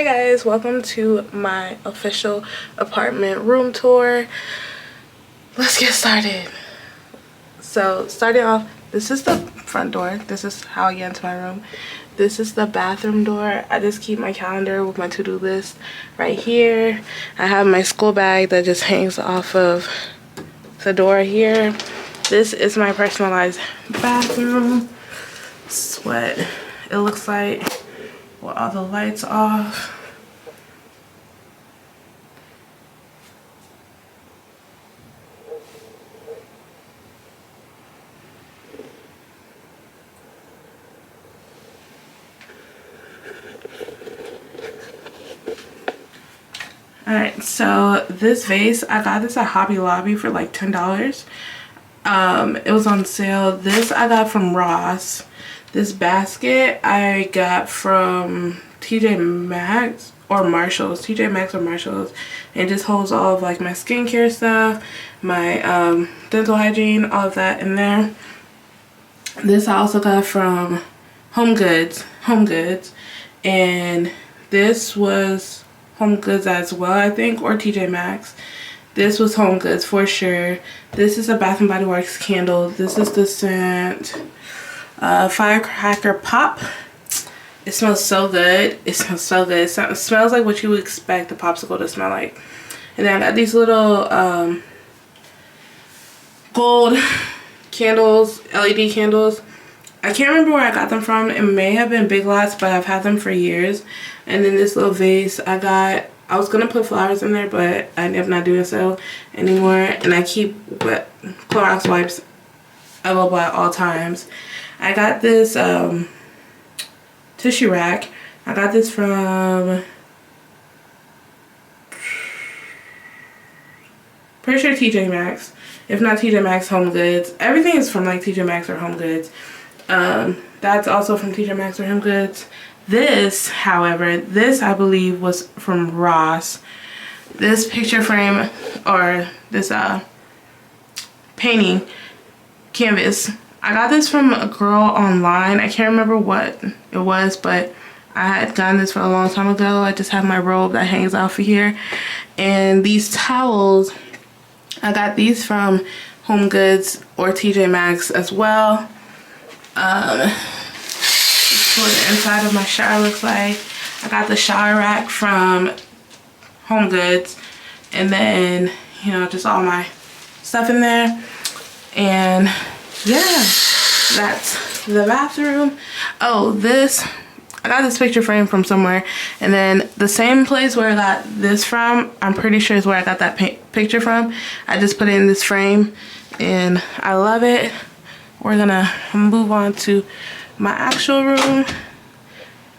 guys, welcome to my official apartment room tour. Let's get started. So starting off, this is the front door. This is how I get into my room. This is the bathroom door. I just keep my calendar with my to-do list right here. I have my school bag that just hangs off of the door here. This is my personalized bathroom. This is what it looks like with all the lights off. Alright, so this vase, I got this at Hobby Lobby for like $10. It was on sale. This I got from Ross. This basket I got from TJ Maxx or Marshalls. TJ Maxx or Marshalls. It just holds all of like my skincare stuff, my dental hygiene, all of that in there. This I also got from Home Goods. And this was Home Goods as well, I think, or TJ Maxx. This was Home Goods for sure. This is a Bath and Body Works candle. This is the scent Firecracker Pop. It smells so good. It smells so good. It smells like what you would expect a popsicle to smell like. And then I got these little gold candles, LED candles. I can't remember where I got them from. It may have been Big Lots, but I've had them for years. And then this little vase I was gonna put flowers in there, but I ended up not doing so anymore. And I keep wet Clorox wipes available at all times. I got this tissue rack. I got this from pretty sure TJ Maxx. If not TJ Maxx, Home Goods. Everything is from like TJ Maxx or Home Goods. That's also from TJ Maxx or Home Goods. This, however, this I believe was from Ross. This picture frame, or this painting canvas, I got this from a girl online. I can't remember what it was, but I had gotten this for a long time ago. I just have my robe that hangs off of here. And these towels, I got these from Home Goods or TJ Maxx as well. This is what the inside of my shower looks like. I got the shower rack from Home Goods, and then, you know, just all my stuff in there. And yeah, that's the bathroom. Oh, I got this picture frame from somewhere, and then the same place where I got this from, I'm pretty sure is where I got that picture from. I just put it in this frame and I love it. We're gonna move on to my actual room.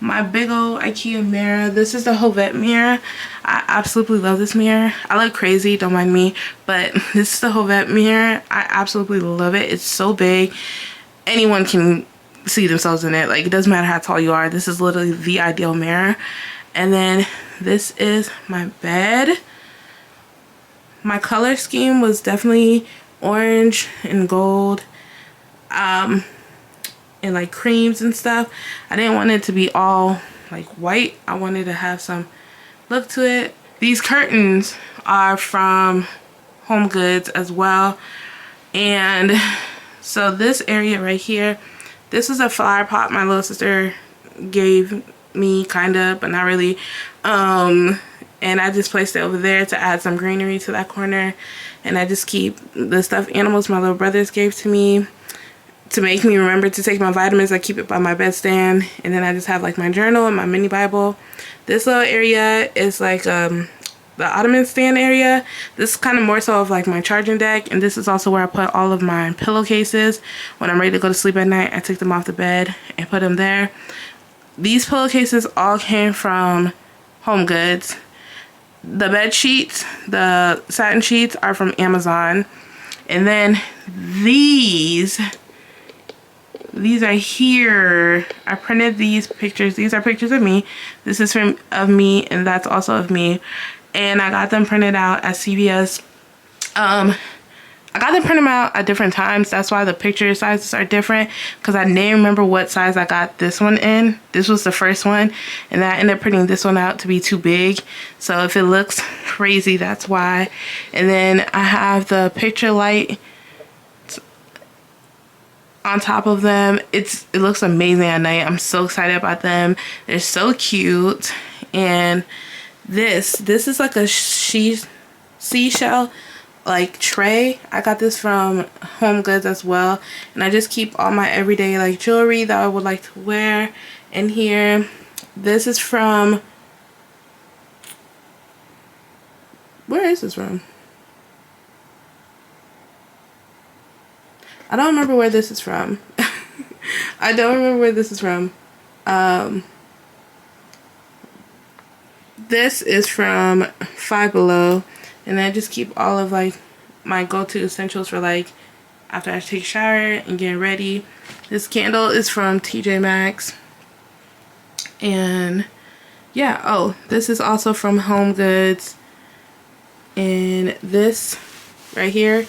My big old IKEA mirror. This is the Hovette mirror. I absolutely love this mirror. I look crazy, don't mind me, but this is the Hovette mirror. I absolutely love it. It's so big. Anyone can see themselves in it. Like, it doesn't matter how tall you are. This is literally the ideal mirror. And then this is my bed. My color scheme was definitely orange and gold. And like creams and stuff. I didn't want it to be all like white. I wanted to have some look to it. These curtains are from Home Goods as well. And so this area right here, this is a flower pot my little sister gave me, kind of, but not really. And I just placed it over there to add some greenery to that corner. And I just keep the stuffed animals my little brothers gave to me to make me remember to take my vitamins. I keep it by my bedstand, and then I just have like my journal and my mini Bible. This little area is like the ottoman stand area. This is kind of more so of like my charging deck, and this is also where I put all of my pillowcases. When I'm ready to go to sleep at night, I take them off the bed and put them there. These pillowcases all came from Home Goods. The bed sheets, the satin sheets, are from Amazon. And then these are here. I printed these pictures. These are pictures of me. This is of me, and that's also of me. And I got them printed out at CVS. I got to print them out at different times. That's why the picture sizes are different, because I didn't remember what size I got this one in. This was the first one, and I ended up printing this one out to be too big. So if it looks crazy, that's why. And then I have the picture light on top of them. It looks amazing at night. I'm so excited about them. They're so cute. And this is like a seashell like tray. I got this from Home Goods as well, and I just keep all my everyday like jewelry that I would like to wear in here. This is from, where is this from? I don't remember where this is from. I don't remember where this is from. This is from Five Below, and I just keep all of like my go-to essentials for like after I take a shower and get ready. This candle is from TJ Maxx, and yeah, oh, this is also from Home Goods. And this right here,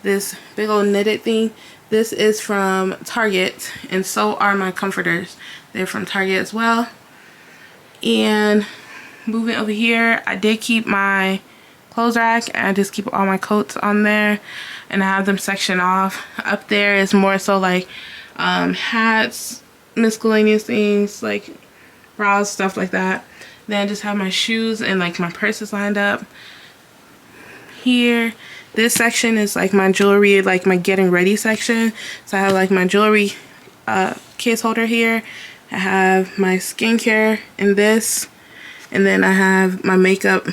this big old knitted thing, this is from Target, and so are my comforters. They're from Target as well. And moving over here, I did keep my clothes rack, and I just keep all my coats on there, and I have them sectioned off. Up there is more so like hats, miscellaneous things like bras, stuff like that. Then I just have my shoes and like my purses lined up. Here, this section is like my jewelry, like my getting ready section. So I have like my jewelry case holder here. I have my skincare in this, and then I have my makeup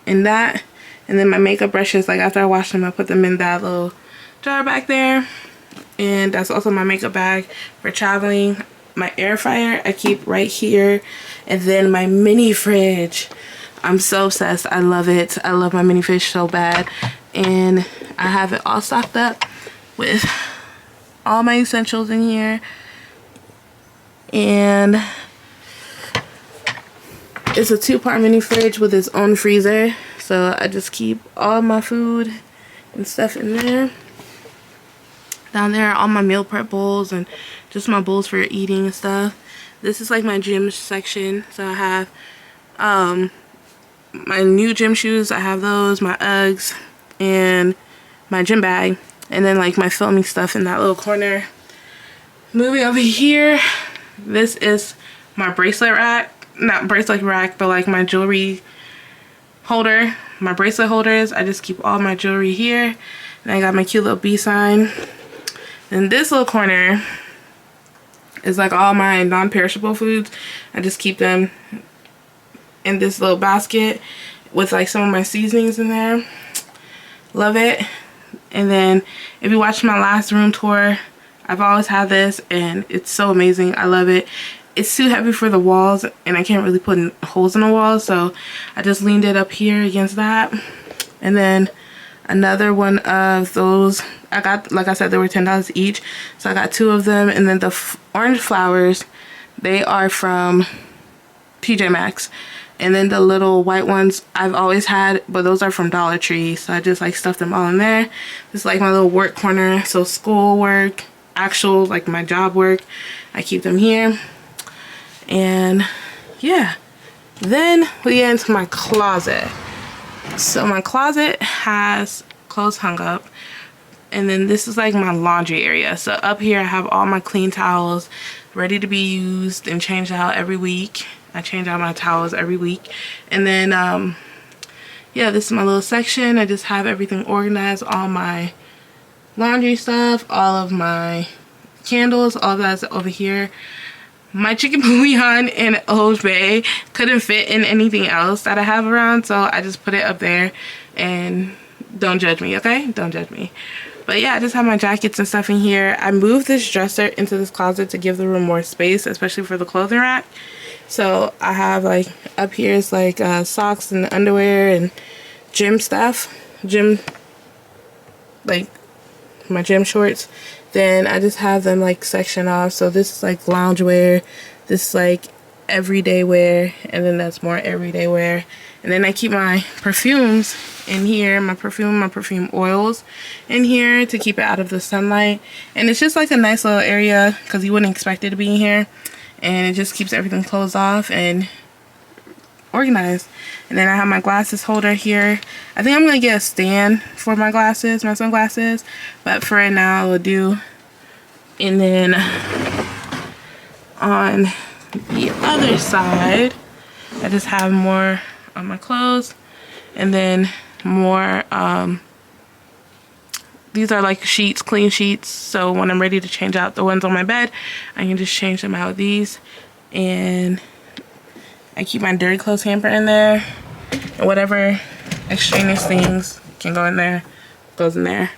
in that, and then my makeup brushes, like after I wash them, I put them in that little jar back there. And that's also my makeup bag for traveling. My air fryer I keep right here, and then my mini fridge. I'm so obsessed. I love it. I love my mini fridge so bad, and I have it all stocked up with all my essentials in here. And it's a 2-part mini fridge with its own freezer, so I just keep all my food and stuff in there. Down there are all my meal prep bowls and just my bowls for eating and stuff. This is like my gym section, so I have my new gym shoes. I have those, my Uggs, and my gym bag, and then like my filming stuff in that little corner. Moving over here, this is my bracelet rack. Not bracelet rack, but like my jewelry holder, my bracelet holders. I just keep all my jewelry here, and I got my cute little B sign. And this little corner is like all my non-perishable foods. I just keep them in this little basket with like some of my seasonings in there. Love it. And then if you watched my last room tour, I've always had this, and it's so amazing. I love it. It's too heavy for the walls, and I can't really put holes in the walls, so I just leaned it up here against that. And then another one of those, I got, like I said, they were $10 each, so I got 2 of them. And then the orange flowers, they are from TJ Maxx. And then the little white ones I've always had, but those are from Dollar Tree, so I just like stuffed them all in there. This is like my little work corner, so school work, actual like my job work, I keep them here. And yeah, then we get into my closet. So my closet has clothes hung up, and then this is like my laundry area. So up here I have all my clean towels ready to be used and changed out every week. I change out my towels every week. And then yeah, this is my little section. I just have everything organized, all my laundry stuff, all of my candles, all of that's over here. My chicken bouillon in Old Bay couldn't fit in anything else that I have around, so I just put it up there. And don't judge me, okay? Don't judge me. But yeah, I just have my jackets and stuff in here. I moved this dresser into this closet to give the room more space, especially for the clothing rack. So I have like up here is like socks and underwear and gym stuff, gym, like my gym shorts. Then I just have them like sectioned off. So this is like loungewear, this is like everyday wear, and then that's more everyday wear. And then I keep my perfumes in here, my perfume oils in here to keep it out of the sunlight. And it's just like a nice little area because you wouldn't expect it to be in here, and it just keeps everything closed off and organized. And then I have my glasses holder here. I think I'm gonna get a stand for my glasses, my sunglasses, but for right now I'll do. And then on the other side, I just have more of my clothes, and then more these are like sheets, clean sheets, so when I'm ready to change out the ones on my bed, I can just change them out with these. And I keep my dirty clothes hamper in there, and whatever extraneous things can go in there goes in there.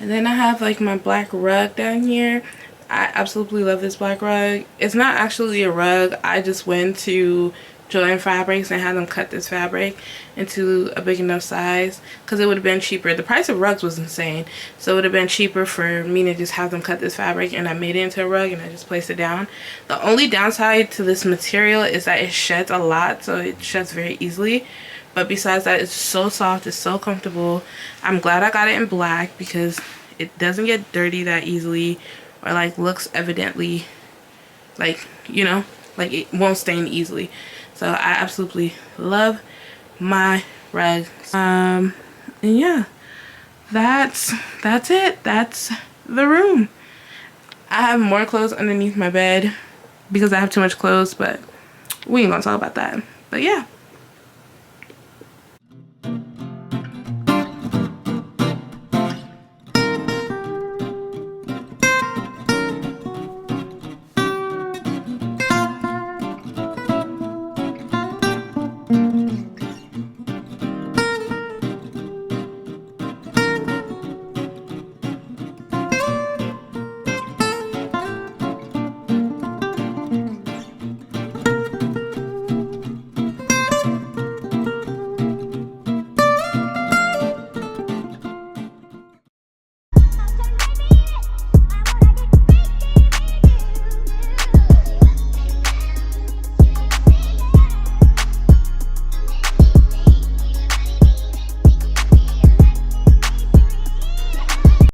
And then I have like my black rug down here. I absolutely love this black rug. It's not actually a rug. I just went to Joann Fabrics and had them cut this fabric into a big enough size because it would have been cheaper. The price of rugs was insane, so it would have been cheaper for me to just have them cut this fabric, and I made it into a rug and I just placed it down. The only downside to this material is that it sheds a lot, so it sheds very easily. But besides that, it's so soft, it's so comfortable. I'm glad I got it in black because it doesn't get dirty that easily, or like looks evidently like, you know, like it won't stain easily. So I absolutely love my rugs. And yeah, that's it. That's the room. I have more clothes underneath my bed because I have too much clothes, but we ain't gonna talk about that. But yeah,